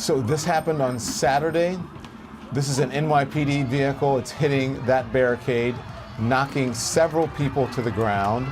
So this happened on Saturday. This is an NYPD vehicle. It's hitting that barricade, knocking several people to the ground.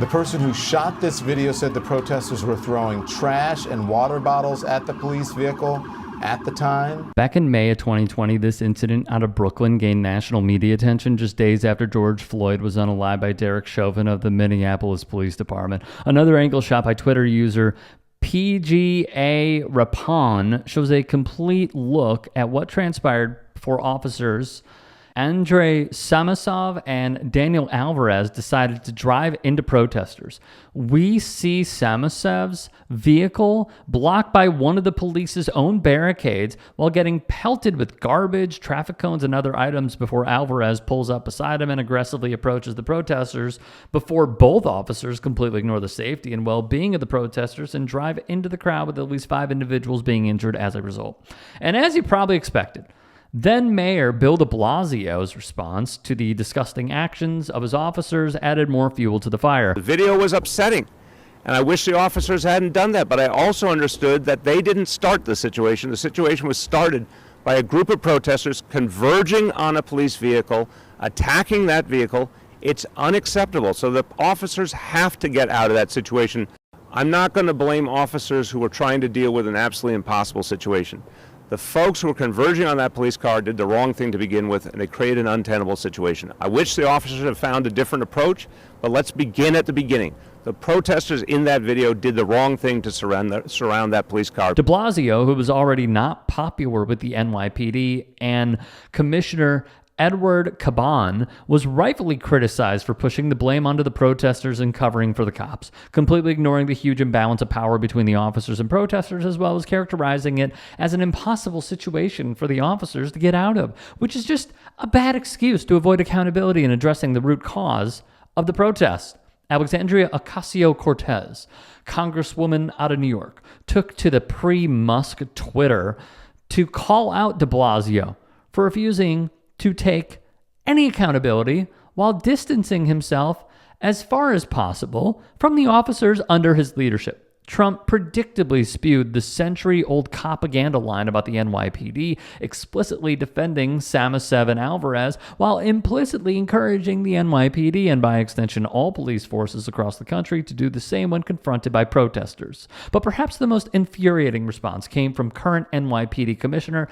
The person who shot this video said the protesters were throwing trash and water bottles at the police vehicle at the time. Back in May of 2020, this incident out of Brooklyn gained national media attention just days after George Floyd was unalived by Derek Chauvin of the Minneapolis Police Department. Another angle shot by Twitter user PGA Rapon shows a complete look at what transpired before officers Andrey Samusev and Daniel Alvarez decided to drive into protesters. We see Samusev's vehicle blocked by one of the police's own barricades while getting pelted with garbage, traffic cones, and other items before Alvarez pulls up beside him and aggressively approaches the protesters before both officers completely ignore the safety and well-being of the protesters and drive into the crowd with at least 5 individuals being injured as a result. And as you probably expected, then Mayor Bill de Blasio's response to the disgusting actions of his officers added more fuel to the fire. The video was upsetting, and I wish the officers hadn't done that, but I also understood that they didn't start the situation. The situation was started by a group of protesters converging on a police vehicle, attacking that vehicle. It's unacceptable, so the officers have to get out of that situation. I'm not going to blame officers who were trying to deal with an absolutely impossible situation. The folks who were converging on that police car did the wrong thing to begin with, and they created an untenable situation. I wish the officers had found a different approach, but let's begin at the beginning. The protesters in that video did the wrong thing to surround that police car. De Blasio, who was already not popular with the NYPD, and Commissioner Edward Chauvin was rightfully criticized for pushing the blame onto the protesters and covering for the cops, completely ignoring the huge imbalance of power between the officers and protesters, as well as characterizing it as an impossible situation for the officers to get out of, which is just a bad excuse to avoid accountability and addressing the root cause of the protest. Alexandria Ocasio-Cortez, Congresswoman out of New York, took to the pre-Musk Twitter to call out de Blasio for refusing to take any accountability while distancing himself as far as possible from the officers under his leadership. Trump predictably spewed the century-old propaganda line about the NYPD, explicitly defending Samusev and Alvarez, while implicitly encouraging the NYPD and by extension all police forces across the country to do the same when confronted by protesters. But perhaps the most infuriating response came from current NYPD Commissioner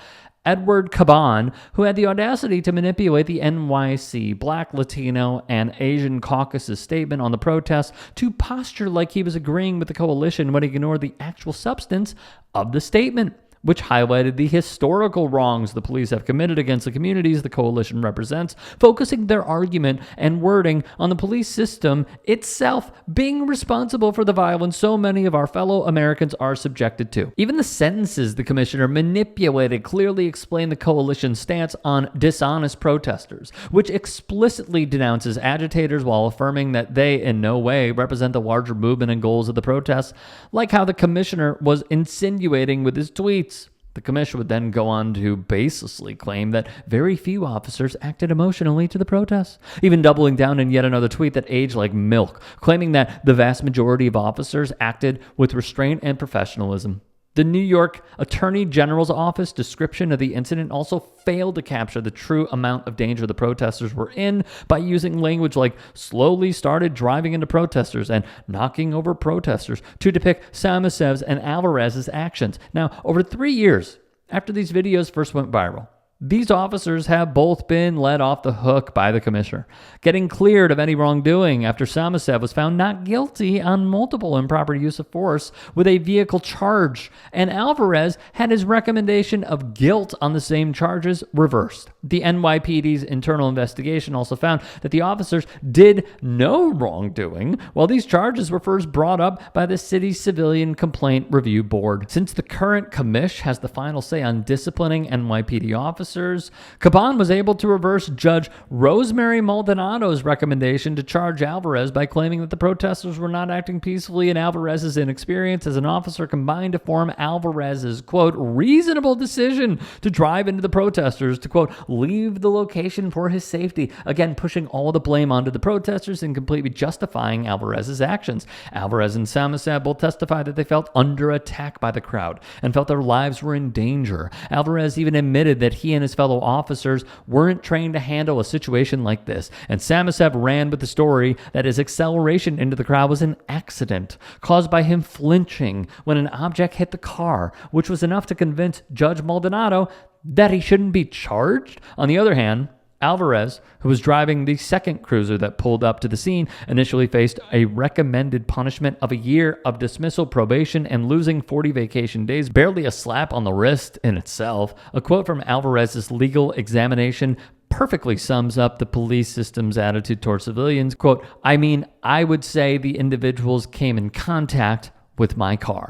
Edward Chauvin, who had the audacity to manipulate the NYC Black, Latino, and Asian Caucus's statement on the protests to posture like he was agreeing with the coalition when he ignored the actual substance of the statement, which highlighted the historical wrongs the police have committed against the communities the coalition represents, focusing their argument and wording on the police system itself being responsible for the violence so many of our fellow Americans are subjected to. Even the sentences the commissioner manipulated clearly explain the coalition's stance on dishonest protesters, which explicitly denounces agitators while affirming that they in no way represent the larger movement and goals of the protests, like how the commissioner was insinuating with his tweets. The commission would then go on to baselessly claim that very few officers acted emotionally to the protests, even doubling down in yet another tweet that aged like milk, claiming that the vast majority of officers acted with restraint and professionalism. The New York Attorney General's office description of the incident also failed to capture the true amount of danger the protesters were in by using language like slowly started driving into protesters and knocking over protesters to depict Samusev's and Alvarez's actions. Now, over 3 years after these videos first went viral, these officers have both been let off the hook by the commissioner, getting cleared of any wrongdoing after Samusev was found not guilty on multiple improper use of force with a vehicle charge, and Alvarez had his recommendation of guilt on the same charges reversed. The NYPD's internal investigation also found that the officers did no wrongdoing, while these charges were first brought up by the city's Civilian Complaint Review Board. Since the current commish has the final say on disciplining NYPD officers, officers. Chauvin was able to reverse Judge Rosemary Maldonado's recommendation to charge Alvarez by claiming that the protesters were not acting peacefully, and Alvarez's inexperience as an officer combined to form Alvarez's, quote, reasonable decision to drive into the protesters to, quote, leave the location for his safety. Again, pushing all the blame onto the protesters and completely justifying Alvarez's actions. Alvarez and Samusev both testified that they felt under attack by the crowd and felt their lives were in danger. Alvarez even admitted that he and his fellow officers weren't trained to handle a situation like this, and Samusev ran with the story that his acceleration into the crowd was an accident caused by him flinching when an object hit the car, which was enough to convince Judge Maldonado that he shouldn't be charged. On the other hand, Alvarez, who was driving the second cruiser that pulled up to the scene, initially faced a recommended punishment of a year of dismissal, probation, and losing 40 vacation days, barely a slap on the wrist in itself. A quote from Alvarez's legal examination perfectly sums up the police system's attitude towards civilians. Quote, I mean, I would say the individuals came in contact with my car.